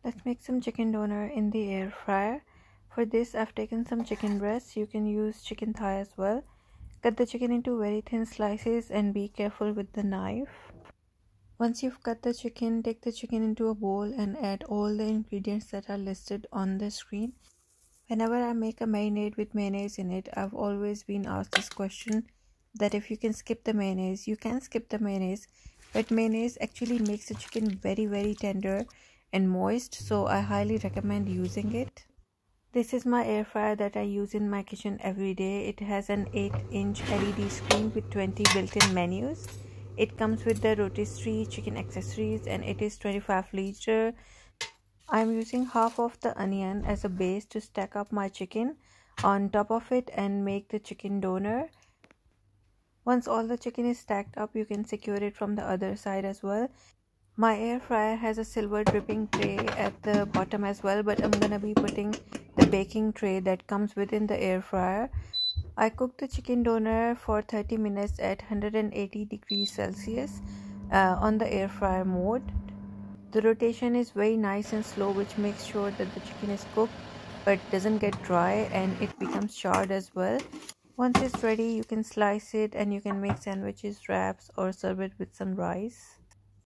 Let's make some chicken doner in the air fryer. For this, I've taken some chicken breasts. You can use chicken thigh as well. Cut the chicken into very thin slices and be careful with the knife. Once you've cut the chicken, take the chicken into a bowl and add all the ingredients that are listed on the screen. Whenever I make a marinade with mayonnaise in it, I've always been asked this question that if you can skip the mayonnaise. You can skip the mayonnaise, but mayonnaise actually makes the chicken very tender and moist, so I highly recommend using it. This is my air fryer that I use in my kitchen every day. It has an 8-inch LED screen with 20 built-in menus. It comes with the rotisserie chicken accessories and it is 25 litres. I'm using half of the onion as a base to stack up my chicken on top of it and make the chicken doner. Once all the chicken is stacked up, you can secure it from the other side as well. My air fryer has a silver dripping tray at the bottom as well, but I'm gonna be putting the baking tray that comes within the air fryer. I cooked the chicken doner for 30 minutes at 180 degrees Celsius on the air fryer mode. The rotation is very nice and slow, which makes sure that the chicken is cooked but doesn't get dry and it becomes charred as well. Once it's ready, you can slice it and you can make sandwiches, wraps, or serve it with some rice.